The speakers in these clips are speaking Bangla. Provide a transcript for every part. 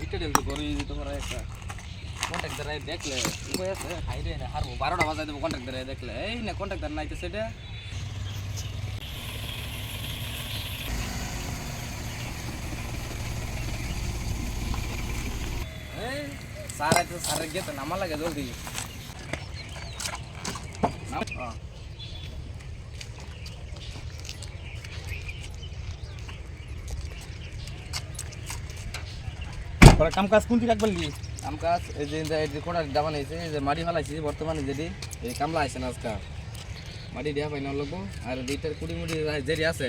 এটা দেলতে করে দিতে পারে একটা কন্ট্রাক্টর দেখলে কই আছে হাইরে না হারবো 12টা বাজায় দেব কন্ট্রাক্টর দেখলে এই না কন্ট্রাক্টর নাই তো সেটা এই সারে গেতে নামা লাগে জলদি তোরা কাম কাজ কোনটি রাখবি কাম কাজ এই যে কোড়া ডাবা নিয়েছে এই যে মাটি ফেলাইছি বর্তমানে যেটি এই কামলা আছে না আজকাল মাটি দেওয়া পাই না লাগবো আর দুইটার কুড়ি মুড়ি যেটি আছে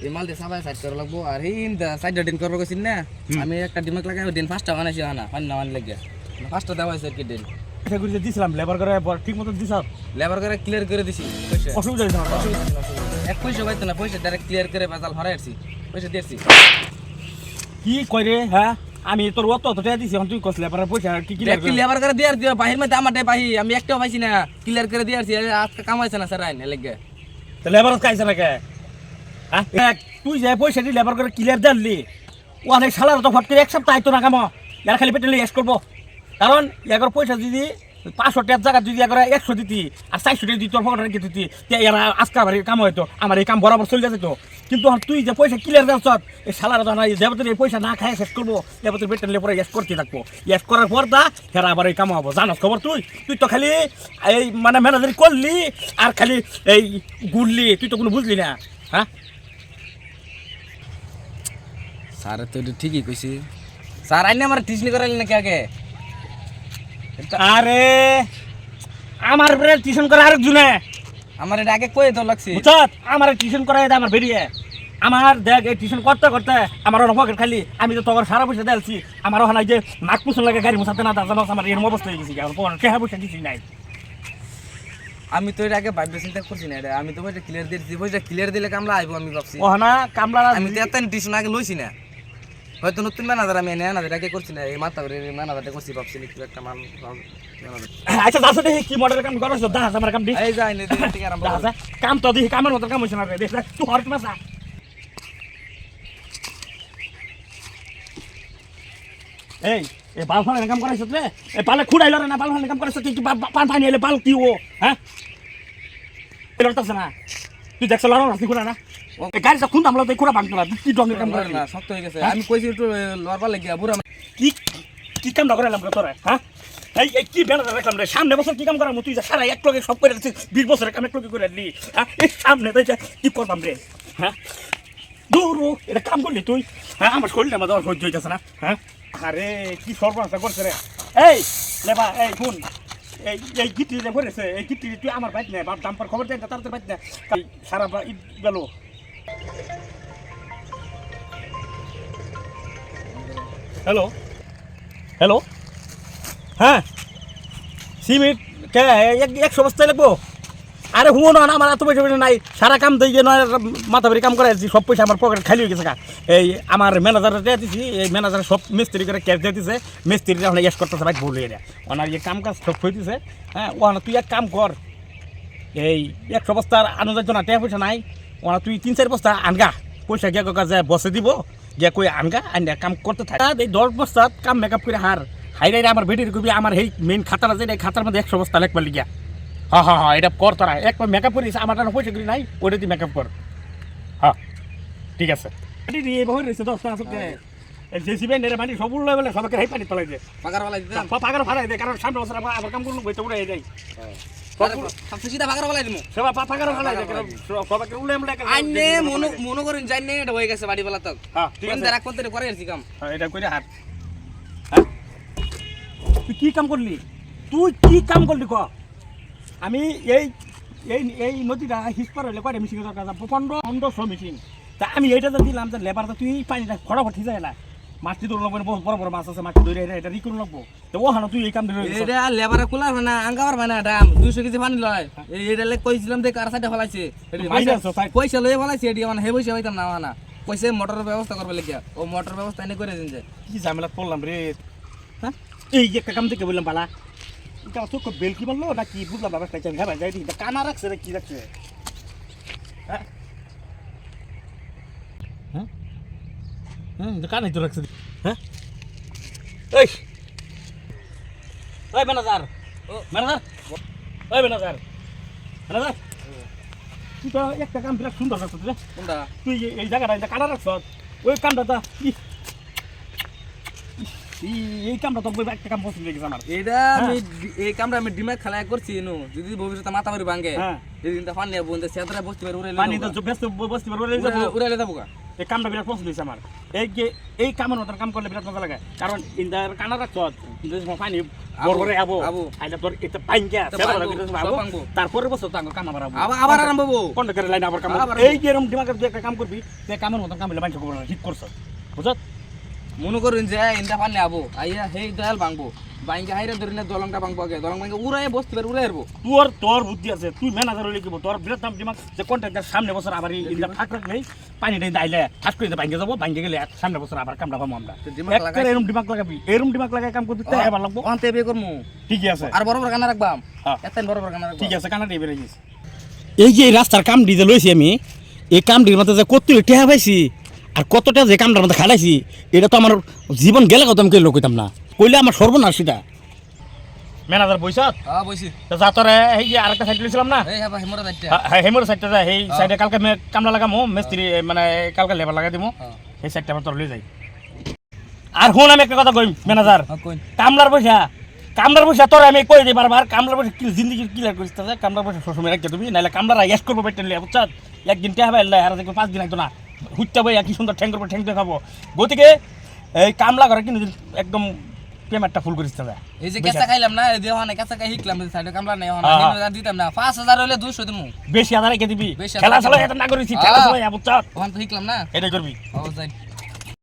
এই মাল দিয়ে সবাই সাইড করা লাগবো আর এই সাইডটা ডিম করবো গেছি না আমি একটা ডিমাক লাগাই দিন ফার্স্টটা বানাইছি না পানি না মানে লেগে ফার্স্টটা দেওয়া হয়েছে আর কি দিন এটা করে দিছিলাম লেবার করে ঠিক মতো দিছ লেবার করে ক্লিয়ার করে দিছি অসুবিধা হইছে না এক পয়সা পাইতো না পয়সা ডাইরেক্ট ক্লিয়ার করে বাজাল ভরাইছি পয়সা দিয়েছি কি কই রে হ্যাঁ আমি তোর অত টাকা দিছি তুই কস লেবার পয়সা কি কি লেবার করে দিয়ার দিও বাহির মধ্যে আমারটাই পাই আমি একটাও পাইছি না ক্লিয়ার করে দিয়ারছি আজকে কামাইছে না স্যার আইন লেগে তো লেবার কাইছে না কে হ্যাঁ তুই যে পয়সা দি লেবার করে ক্লিয়ার দিলি ও অনেক সালার তো ফট করে এক সপ্তাহ আইতো না কামো এর খালি পেটে এস করবো কারণ এগারো পয়সা যদি 500 টাকার জায়গা যদি এগারো 100 দিতি আর 400 টাকা দিতি তোর পকেটে রেখে দিতি এরা আজকে আমার কাম হইতো আমার এই কাম বরাবর চলে যেত কিন্তু তুই যে পয়সা ক্লিয়ার দিচ্ছ এই সালার তো না যাবতীয় এই পয়সা না খায় শেষ করবো যাবতীয় পেটে পরে এস করতে থাকবো এস করার পর দা হেরা আবার এই কাম হবো জানাস খবর তুই তো খালি এই মানে ম্যানেজারি করলি আর খালি এই ঘুরলি তুই তো কোনো বুঝলি না হ্যাঁ স্যার তো ঠিকই কইছি স্যার আইনে আমার টিউশনি করাইলি নাকি আগে আরে আমার টিউশন করে আরেকজনে আমার এটা আগে কই তো লাগছে বুঝছত আমার টিউশন করাই দে আমার বেরিয়ে আমার দেখ এই টিউশন করতে করতে আমার পকেট খালি আমি তো তোর সারা পয়সা দিয়েছি আমার ওখানে যে নাক পুষন লাগে গাড়ি মুছাতে না জানো আমার এরকম অবস্থা হয়ে গেছি কেহা পয়সা দিচ্ছি নাই আমি তো এর আগে ভাববে চিন্তা করছি না এটা আমি তো বইটা ক্লিয়ার দিয়েছি বইটা ক্লিয়ার দিলে কামলা আইবো আমি ভাবছি ওখানে কামলা আমি তো এত টিউশন আগে লইছি না হয়তো নতুন ম্যানেজার আমি ম্যানেজার আগে করছি না এই মাথা করে ম্যানেজারটা করছি ভাবছি কি একটা মান আচ্ছা দাস দেখি কি মডেল কাম করছ দাস আমার কাম দি এই যাই নে ঠিক আরাম কাম তো দেখি কামের মতো কাম হইছে না রে দেখ তুই হরত না সা এই এ বাল ফালে কাম করাইছ রে এ পালে খুড়াইল রে না বাল ফালে কাম করাইছ কি পান পানি এলে বাল কি ও হ্যাঁ এলতাছ না তুই দেখছ লড়া রাস্তি খুড়া না এই গাড়িটা খুন আমলা দেই খুড়া ভাঙতো না কি ডঙ্গের কাম করে না শক্ত হয়ে গেছে আমি কইছি একটু লড়বা লাগিয়া বুড়া কি কি কাম করাইলাম তোরে হ্যাঁ এই এই কি বেনা রাখলাম রে সামনে বছর কি কাম করাম তুই যা সারা এক লগে সব করে দিছিস 20 বছরের কাম এক লগে করে দিলি হ্যাঁ এই সামনে তুই কি করবাম রে হ্যাঁ দূর এটা কাম করলি তুই হ্যাঁ আমার শরীরটা আমার সহ্য হইতেছে না হ্যাঁ আরে কি সর্বনাশা করছে রে এই লেবা এই শুন এই এই গিট্টি যে ভরেছে এই গিট্টি তুই আমার বাইক নে বাপ দাম্পার খবর দেন তার বাইক নে সারা ঈদ গেল হ্যালো হ্যালো হ্যাঁ সিমেন্ট কে 100 বস্তা লাগবো আরে হুঁ না আমার এত পয়সা নাই সারা কাম দিয়ে নয় মাথা ভরি কাম করে সব পয়সা আমার পকেট খালি হয়ে গেছে এই আমার ম্যানেজার দিয়েছি এই ম্যানেজার সব মিস্ত্রি করে ক্যাশ দিয়ে দিছে মিস্ত্রি এখন ইয়েস করতেছে ভাই ভুল হয়ে ওনার ইয়ে কাম কাজ সব হইতেছে হ্যাঁ ওনা তুই এক কাম কর এই 100 বস্তার আনুদার জন্য টাকা পয়সা নাই ওনা তুই 3-4 বস্তা আনগা পয়সা গিয়ে কাজে বসে দিব গিয়ে কই আনগা আনগা কাম করতে থাকে এই 10 বস্তার কাম মেকআপ করে হাই রে আমার বেটির কবি আমার এই মেইন খাতার আছে এই খাতার মধ্যে 100 বস্তা লেখবার লিগিয়া হ্যাঁ এটা কর তোরা একবার মেকআপ করিস আমার পয়সা করি নাই ওটা তুই মেকআপ কর হ্যাঁ ঠিক আছে পানি সব উল্লাই বলে সবাইকে হাই পানি তোলাই যায় পাকার ফালাই দিতাম পাকার ফালাই দেয় কারণ সামনে বছর আবার কাম করলো বইতে উড়ে যায় সিধা পাকার ফালাই দিমু সবাই পাকার ফালাই দেয় সবাইকে উল্লে আমলে আইনে মনো করেন যাই নে এটা হয়ে গেছে বাড়ি বেলা তক হ্যাঁ ঠিক আছে রাখ করতে করে আরছি কাম হ্যাঁ এটা কইরা হাত হ্যাঁ তুই কি কাম করলি ক আমি এই এই এই নদীটা হিসপার হইলে কয়টা মেশিন দরকার 1500 মেশিন তা আমি এইটাতে দিলাম যে লেবারটা তুই পানিটা ফটাফট ঠিক যায় না মাছটি ধরে লাগবে বড় বড় মাছ আছে মাছটি ধরে এটা রি করে লাগবো তো ওখানে তুই এই কাম ধরে এটা লেবারে কুলার হয় না আঙ্গাবার হয় না দাম 200 কেজি পানি লয় এইটা লে কইছিলাম দেখ আর সাইডে ফলাইছে পয়সা লয়ে ফলাইছে এটি মানে হে পয়সা হইতাম না কইছে মোটরের ব্যবস্থা করবে লাগিয়া ও মোটর ব্যবস্থা এনে করে দিন যে কি ঝামেলা পড়লাম রে হ্যাঁ এই একটা কাম থেকে বললাম বালা এটা তো বেল কি বললো না কি বুঝলাম বাবা চাই হ্যাঁ ভাই যাই দিই কানা রাখছে রে কি রাখছে হ্যাঁ হ্যাঁ কানাই তো রাখছে হ্যাঁ এই ওই ম্যানেজার ম্যানেজার ওই ম্যানেজার ম্যানেজার তুই তো একটা কাম বিরাট সুন্দর করছিস রে কোনটা তুই এই জায়গাটা এটা কাটা রাখছ ওই কামটা এই কামটা তো একটা কাম পছন্দ লেগেছে আমার এটা আমি এই কামটা আমি ডিমাগ খেলা করছি নো যদি ভবিষ্যতে মাথা মারি ভাঙে হ্যাঁ যেদিন তা ফান নিয়ে বন্ধে সেতরা বসতে পারে উড়ে পানি তো ব্যস্ত বসতে পারবো উড়ে যাবো গা এই কামটা বিরাট পছন্দ হয়েছে আমার এই কামের মতন কাম করলে বিরাট মজা লাগে কারণ ইন্দার কানা রাখছ পানি বড় আবো আইলা তোর এটা পাইঙ্গা পাঙ্গো তারপরে বছর তো কাম আবার আবার আরম্ভ হবো কোন করে লাইন আবার কাম এই যে এরকম দিমাগের তুই একটা কাম করবি তুই কামের মতন কাম হলে বাইক করবো ঠিক করছ বুঝত মনে করুন যে ইন্দা ফান নিয়ে আবো আইয়া হেই দয়াল ভাঙবো বাইঙ্গা হাইরে ধরে না দলংটা ভাঙবো আগে দলং ভাঙে উড়াই বসতে পারে উড়ে আসবো তোর বুদ্ধি আছে তুই ম্যানেজার হইলে কি তোর বিরাট দিমাগ যে কন্ট্রাক্টর সামনে বছর আবার ইন্দা ফাঁক রাখলেই পানিটা ইন্দা আইলে ফাঁক করে ভাঙ্গে যাবো ভাঙ্গে গেলে সামনে বছর আবার কামটা পাবো আমরা এরম দিমাগ লাগাবি এরম দিমাগ লাগাই কাম করবি তাই আবার লাগবো অন্তে বিয়ে করবো ঠিকই আছে আর বড় বড় কানা রাখবাম হ্যাঁ। এত বড় বড় কানা রাখবাম ঠিক আছে কানাডি বেড়ে গেছে এই যে রাস্তার কাম দিতে লইছি আমি এই কামটির মধ্যে যে কত টেহা পাইছি আর কতটা যে কামটার মধ্যে খাটাইছি এটা তো আমার জীবন গেলে কত আমি কেউ কইতাম না কইলে আমার সর্বনাশ সেটা ম্যানেজার বইসত হ্যাঁ বইছি যা তোরে এই যে আরেকটা সাইড লইছিলাম না এই হ্যাঁ হেমরা যাইতে হেমুর সাইডটা যা এই সাইডে কালকে কামলা লাগামো মিস্ত্রি মানে কালকে লেবার লাগাই দিমু এই সাইডটা আবার তোর লই যাই আর হুন আমি একটা কথা কই ম্যানেজার কই কামলার পয়সা তোর আমি কই দিই বারবার কামলার পয়সা কি জিন্দগি ক্লিয়ার করিস তা কামলার পয়সা সবসময় রাখতে তুমি নাইলে কামলার আইস করবো পেটেন লিয়া বুঝছ একদিন টেহা পাইলে আর দেখবো 5 দিন একদম না হুইটটা বই কি সুন্দর ঠ্যাং করবো ঠ্যাং দিয়ে খাবো গতিকে এই কামলা করে কিন্তু একদম পেমেন্টটা ফুল করিস তা এই যে কেঁচা খাইলাম না দেওয়া না কেঁচা খাই হিকলাম সাইডে কামলা নাই না দিতাম না 5000 হইলে 200 দিমু বেশি আধারে কে দিবি বেশি খেলা আধারে চলে এটা না করিস খেলা চলে বুঝছ ওখান তো হিকলাম না এটাই করবি ও যাই